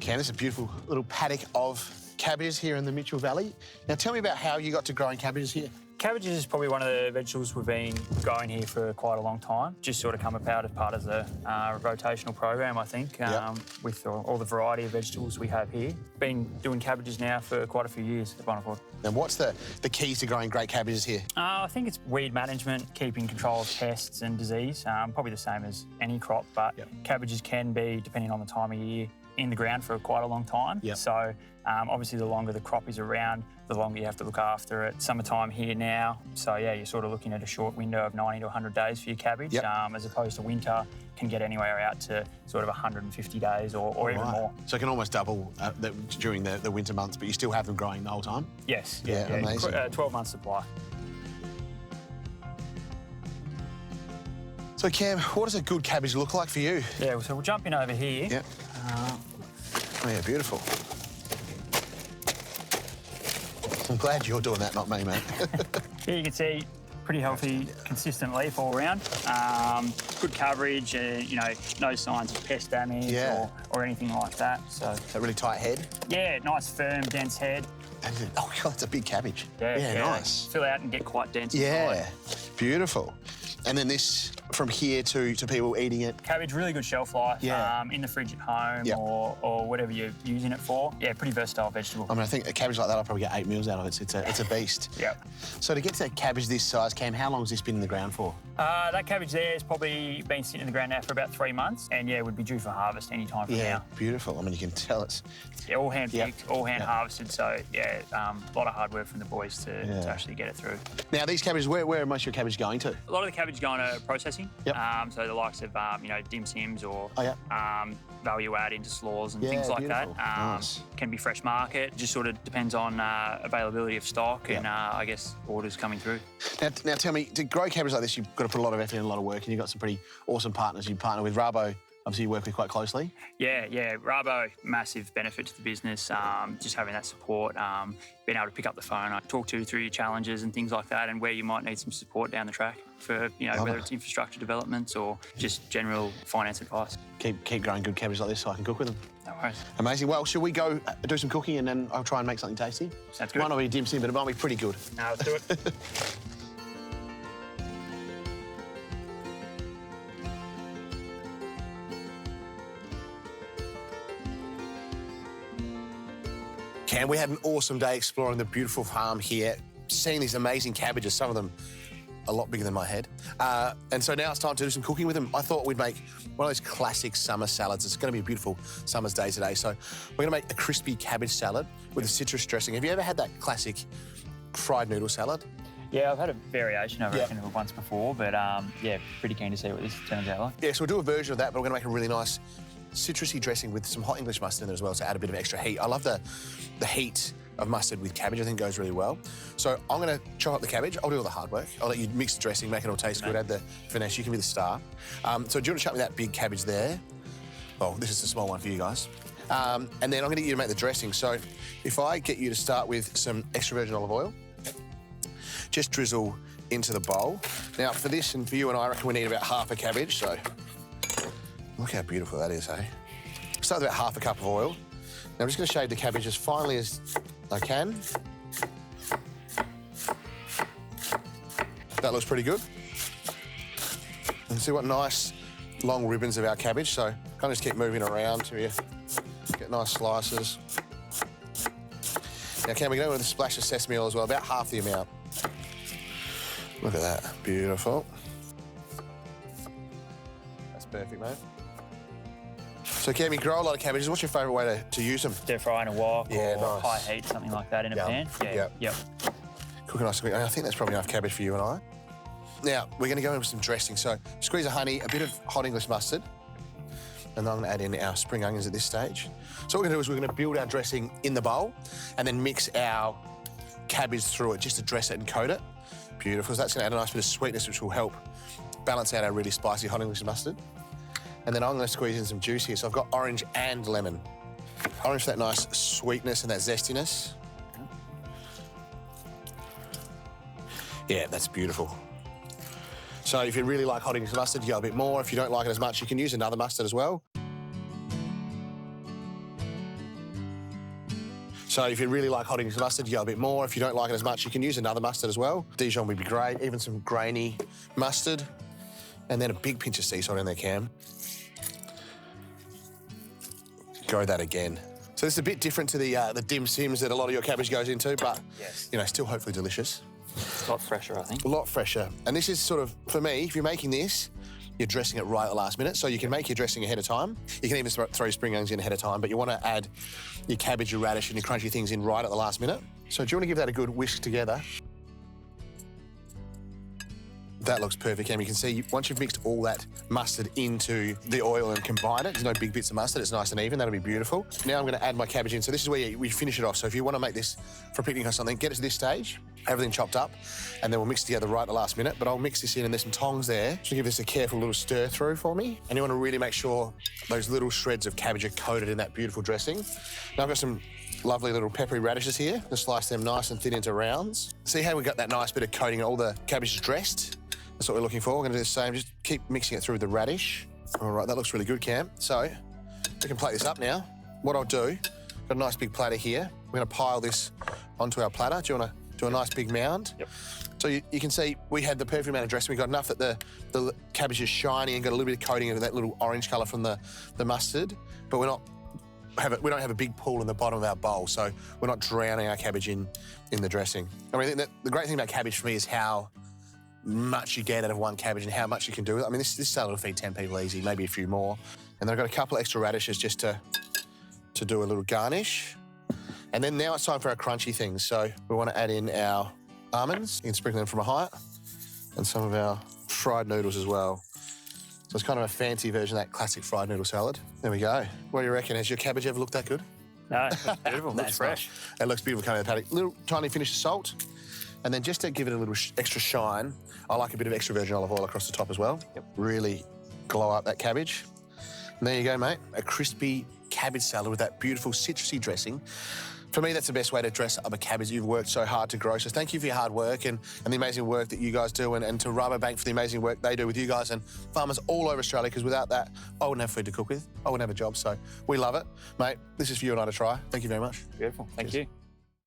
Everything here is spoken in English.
Cam, this is a beautiful little paddock of cabbages here in the Mitchell Valley. Now, tell me about how you got to growing cabbages here. Cabbages is probably one of the vegetables we've been growing here for quite a long time. Just sort of come about as part of the rotational program, I think, with all the variety of vegetables we have here. Been doing cabbages now for quite a few years at Bonaccord. And what's the keys to growing great cabbages here? I think it's weed management, keeping control of pests and disease, probably the same as any crop, but cabbages can be, depending on the time of year, in the ground for quite a long time. So obviously the longer the crop is around, the longer you have to look after it. Summertime here now, so yeah, you're sort of looking at a short window of 90 to 100 days for your cabbage, as opposed to winter can get anywhere out to sort of 150 days or even more. So it can almost double during the winter months, but you still have them growing the whole time? Yes. Yeah, amazing. 12 months supply. So Cam, what does a good cabbage look like for you? Yeah, so we'll jump in over here. Yeah. Oh yeah, beautiful. I'm glad you're doing that, not me, mate. Here you can see pretty healthy, consistent leaf all around. Good coverage, no signs of pest damage or anything like that. So a really tight head? Yeah, nice, firm, dense head. Oh God, it's a big cabbage. Yeah, nice. Fill out and get quite dense. Yeah, beautiful. And then this, from here to people eating it? Cabbage, really good shelf life. In the fridge at home or whatever you're using it for. Yeah, pretty versatile vegetable. I mean, I think a cabbage like that, I'll probably get 8 meals out of it. It's a beast. So to get to a cabbage this size, Cam, how long has this been in the ground for? That cabbage there has probably been sitting in the ground now for about 3 months, and yeah, would be due for harvest any time from now. Yeah, beautiful. I mean, you can tell it's... Yeah, all hand picked, all hand harvested, so yeah, a lot of hard work from the boys to actually get it through. Now, these cabbages, where are most of your cabbage going to? A lot of the cabbage going to processing, so the likes of, dim sims or value add into slaws and things like that. Nice. Can be fresh market, just sort of depends on availability of stock and I guess orders coming through. Now tell me, to grow cabbage like this, you've got to put a lot of effort in, a lot of work, and you've got some pretty awesome partners. You partner with Rabo, obviously you work with quite closely. Yeah, Rabo, massive benefit to the business, just having that support, being able to pick up the phone, talk to you through your challenges and things like that, and where you might need some support down the track for, whether it's infrastructure developments or just general finance advice. Keep growing good cabbage like this so I can cook with them. No worries. Amazing. Well, should we go do some cooking and then I'll try and make something tasty? Sounds good. Might not be dim sim, but it might be pretty good. No, let's do it. Cam, we had an awesome day exploring the beautiful farm here, seeing these amazing cabbages, some of them a lot bigger than my head. And so now it's time to do some cooking with them. I thought we'd make one of those classic summer salads. It's going to be a beautiful summer's day today. So we're going to make a crispy cabbage salad with a citrus dressing. Have you ever had that classic fried noodle salad? Yeah, I've had a variation of it once before, but pretty keen to see what this turns out like. Yeah, so we'll do a version of that, but we're going to make a really nice citrusy dressing with some hot English mustard in there as well to add a bit of extra heat. I love the heat of mustard with cabbage. I think goes really well. So I'm going to chop up the cabbage. I'll do all the hard work. I'll let you mix the dressing, make it all taste good, add the finesse. You can be the star. So do you want to chop me that big cabbage there? Oh, this is the small one for you guys. And then I'm going to get you to make the dressing. So if I get you to start with some extra virgin olive oil, just drizzle into the bowl. Now for this and for you and I reckon we need about half a cabbage. So look how beautiful that is, eh? Start with about half a cup of oil. Now I'm just going to shave the cabbage as finely as I can. That looks pretty good. And see what nice long ribbons of our cabbage. So kind of just keep moving around till you get nice slices. Now, Cam, we go with a splash of sesame oil as well, about half the amount. Look at that, beautiful. That's perfect, mate. So, Cam, you grow a lot of cabbages. What's your favourite way to use them? Stir fry in a wok or nice. high heat, something like that in a pan. Yep. Cook a nice quick. I think that's probably enough cabbage for you and I. Now, we're going to go in with some dressing. So, squeeze of honey, a bit of hot English mustard, and then I'm going to add in our spring onions at this stage. So what we're going to do is we're going to build our dressing in the bowl and then mix our cabbage through it just to dress it and coat it. Beautiful. So that's going to add a nice bit of sweetness, which will help balance out our really spicy hot English mustard. And then I'm going to squeeze in some juice here. So I've got orange and lemon. Orange for that nice sweetness and that zestiness. Yeah, that's beautiful. So if you really like hot English mustard, you go a bit more. If you don't like it as much, you can use another mustard as well. So if you really like hot English mustard, you go a bit more. If you don't like it as much, you can use another mustard as well. Dijon would be great, even some grainy mustard. And then a big pinch of sea salt in there, Cam. Go that again. So this is a bit different to the dim sims that a lot of your cabbage goes into, but, you know, still hopefully delicious. A lot fresher, I think. A lot fresher. And this is sort of, for me, if you're making this, you're dressing it right at the last minute. So you can make your dressing ahead of time. You can even throw spring onions in ahead of time, but you want to add your cabbage, your radish, and your crunchy things in right at the last minute. So do you want to give that a good whisk together? That looks perfect, Cam. You can see once you've mixed all that mustard into the oil and combined it, there's no big bits of mustard, it's nice and even, that'll be beautiful. Now I'm gonna add my cabbage in. So this is where we finish it off. So if you wanna make this for a picnic or something, get it to this stage, everything chopped up, and then we'll mix it together right at the last minute. But I'll mix this in, and there's some tongs there. So give this a careful little stir through for me. And you wanna really make sure those little shreds of cabbage are coated in that beautiful dressing. Now I've got some lovely little peppery radishes here. Just slice them nice and thin into rounds. See how we got that nice bit of coating, all the cabbage is dressed? That's what we're looking for. We're gonna do the same, just keep mixing it through with the radish. All right, that looks really good, Cam. So we can plate this up now. What I'll do, got a nice big platter here. We're gonna pile this onto our platter. Do you wanna do a nice big mound? Yep. So you can see we had the perfect amount of dressing. We got enough that the cabbage is shiny and got a little bit of coating of that little orange colour from the mustard, but we don't have a big pool in the bottom of our bowl, so we're not drowning our cabbage in the dressing. I mean, the great thing about cabbage for me is how much you get out of one cabbage and how much you can do with it. I mean, this salad will feed 10 people easy, maybe a few more. And then I've got a couple of extra radishes just to do a little garnish. And then now it's time for our crunchy things. So we want to add in our almonds. You can sprinkle them from a height. And some of our fried noodles as well. So it's kind of a fancy version of that classic fried noodle salad. There we go. What do you reckon? Has your cabbage ever looked that good? No, it looks beautiful. It looks fresh. It looks beautiful coming out of the paddock. Little tiny finish of salt. And then just to give it a little extra shine, I like a bit of extra virgin olive oil across the top as well. Yep. Really glow up that cabbage. And there you go, mate. A crispy cabbage salad with that beautiful citrusy dressing. For me, that's the best way to dress up a cabbage you've worked so hard to grow. So thank you for your hard work and the amazing work that you guys do, and to Rabobank for the amazing work they do with you guys and farmers all over Australia, because without that, I wouldn't have food to cook with. I wouldn't have a job. So we love it. Mate, this is for you and I to try. Thank you very much. Beautiful. Thank you.